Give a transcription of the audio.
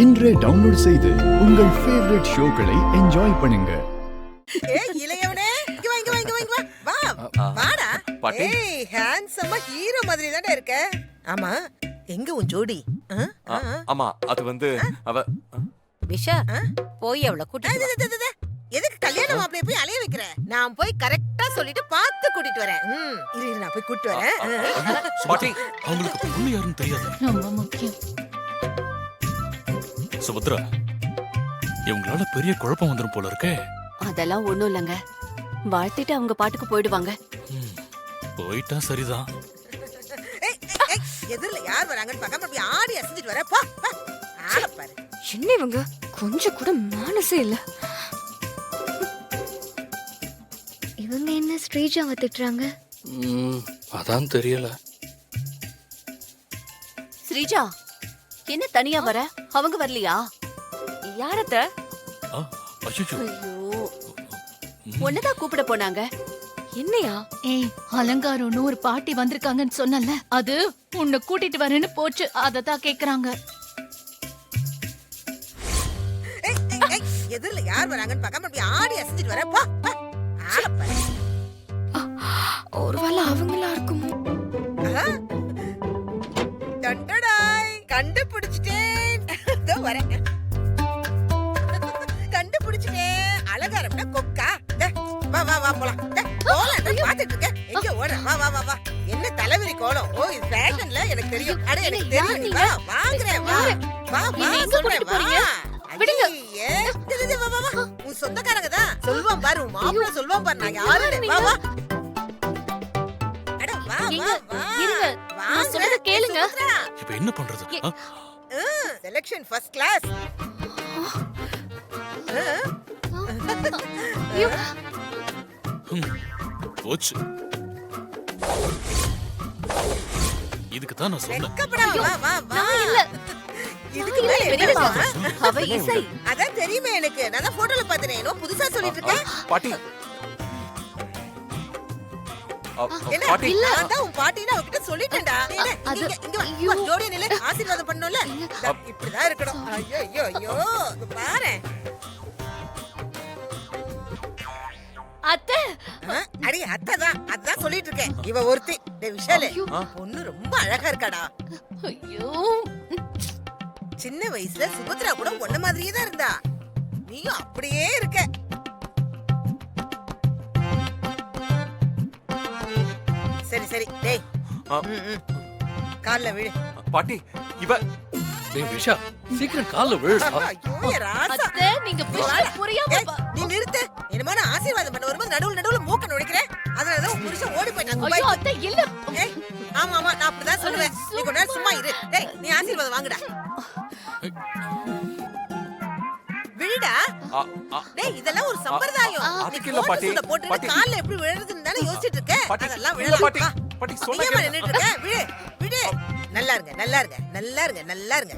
இன்றே டவுன்லோட் செய்து உங்கள் ஃபேவரட் ஷோக்களை என்ஜாய் பண்ணுங்க. ஏய் இளையவனே, இங்க வா, இங்க வா, இங்க வா, இங்க வா. வா, வாடா. ஏய் ஹேண்ட்ஸமா ஹீரோ மாதிரி தானே இருக்க. ஆமா, எங்க உன் ஜோடி? ஆமா, அது வந்து அவ விஷா போய் அவளை கூட்டிட்டு எதுக்கு கல்யாண மாப்பிளைய போய் அலைய வைக்கிற? நான் போய் கரெக்டா சொல்லிட்டு பார்த்து கூட்டிட்டு வரேன். இரு நான் போய் கூட்டிட்டு வரேன். பாட்டி, அவங்களுக்கு பொண்ணு யாருன்னு தெரியாது. ரொம்ப முக்கியம். சுபத்ரா, இவங்களால பெரிய குழப்பம் வந்துரும் போல இருக்கே. அதெல்லாம் ஒண்ணும் இல்லங்க, வாழ்த்திட்டு அவங்க பாட்டுக்கு போயிடுவாங்க. போயிட்டா சரிதான். ஏய், ஏய், எதிரில யார் வராங்கன்னு பார்க்காம அப்படியே ஆடி அசைஞ்சிட்டு வர. போ, போ. ஆள பாரு. என்ன இவங்க கொஞ்சம் கூட மனசே இல்ல. இவங்க என்ன ஸ்ரீஜாவை திட்டுறாங்க? அதான் தெரியல. ஸ்ரீஜா, என்ன தனியா வர? அவங்க வரலையா? யாரத்த? அச்சச்சோ. ஐயோ, ஒன்னதான் கூப்பிட போனாங்க. என்னையா? ஏய், அலங்காரம்னு ஒரு பாட்டி வந்திருக்காங்கன்னு சொன்னல, அது உன்னை கூட்டிட்டு வரேன்னு போச்சு. அததான் கேக்குறாங்க. ஏய், ஏய், ஏய், எதிரில யார் வராங்கன்னு பார்க்காம அப்படியே ஆடி அசைஞ்சிட்டு வர. போ, போ. ஆள பாரு. ஒருவேளை அவங்களா இருக்குமோ? டண்டடாய், கண்டுபிடிச்சிட்டேன். இதோ வரேன். கண்டுபிடிச்சிட்டேன். அலங்காரம்னா கொக்கா. வா வா வா போலாம். போலாம், பாத்துட்டு இருக்க. எங்க ஓடுற? வா வா வா வா. என்ன தலைவிரி கோலம்? ஓ, இது ஃபேஷன்ல எனக்கு தெரியும். அட எனக்கு தெரியும். வா வாங்குறேன். வா வா வா சொல்றேன். வா விடுங்க. வா வா வா. உன் சொந்தக்காரங்க தான். சொல்வான் பாரு, உன் மாப்பிள்ளை சொல்வான் பாரு. நான் யாரு? வா வா. அட வா வா வா. இருங்க, நான் சொல்றத கேளுங்க. இப்ப என்ன பண்றது? Selection first class. போச்சு. இதுக்கு தான் நான் சொன்னேன். வெட்கப்படாம வா வா வா. நான் இல்ல. இதுக்கு மேல என்ன பெரியம்மா, பேச? அவ இசை. அதான் தெரியுமே எனக்கு. நான் தான் போட்டோல பார்த்தேனே. ஏனோ புதுசா சொல்லிட்டு இருக்கேன். பாட்டி, என்ன பாட்டி, இல்ல, நான் தான் உன் பாட்டின்னு அவகிட்ட சொல்லிட்டேன்டா. இங்க இங்க வா. ஜோடியா நில்லு. ஆசீர்வாதம் பண்ணனும்ல. இப்படிதான் இருக்கணும். ஐயோ ஐயோ ஐயோ. இங்க பாரு. அத்தை, அடி அத்தைதான். அதான் சொல்லிட்டு இருக்கேன். இவ ஒருத்தி. டேய் விஷாலே, பொண்ணு ரொம்ப அழகா இருக்காடா. ஐயோ, சின்ன வயசுல சுபத்ரா கூட ஒன்ன மாதிரியே தான் இருந்தா. நீயும் அப்படியே இருக்க. சரி சரி. டேய் கால்ல விழு. பாட்டி, இவ டேய் விஷா, சீக்கிரம் கால்ல விழுடா. ஐயோ என் ராசா. அத்தை, நீங்க விஷயம் புரியாம ஏய், நீ நிறுத்து. என்னமா நான் ஆசீர்வாதம் பண்ண வரும்போது நடுவுல மூக்க நுழைக்கிறேன். அதனாலதான் உன் புருஷன் ஓடி போயிட்டான். ஐயோ அத்தை, இல்ல. ஏய், ஆமா ஆமா, நான் அப்படிதான் சொல்லுவேன். நீ கொஞ்ச நேரம் சும்மா இரு. டேய், நீ ஆசீர்வாதம் வாங்குடா. விழுடா. டேய், இதெல்லாம் ஒரு சம்பிரதாயம். நீ அதுக்கு இல்ல பாட்டி. போட்டோல போட்டுட்டு பாட்டி. கால்ல எப்படி விழுறதுன்னு தானே யோசிச்சிட்டு இருக்க. பாட்டி, அதெல்லாம் இல்ல விழலாம். பாட்டி, பாட்டி நீ சொன்னா ஏம்மா நின்னுட்டு இருக்க? விடு விடு. நல்லா இருங்க நல்லா இருங்க நல்லா இருங்க நல்லா இருங்க.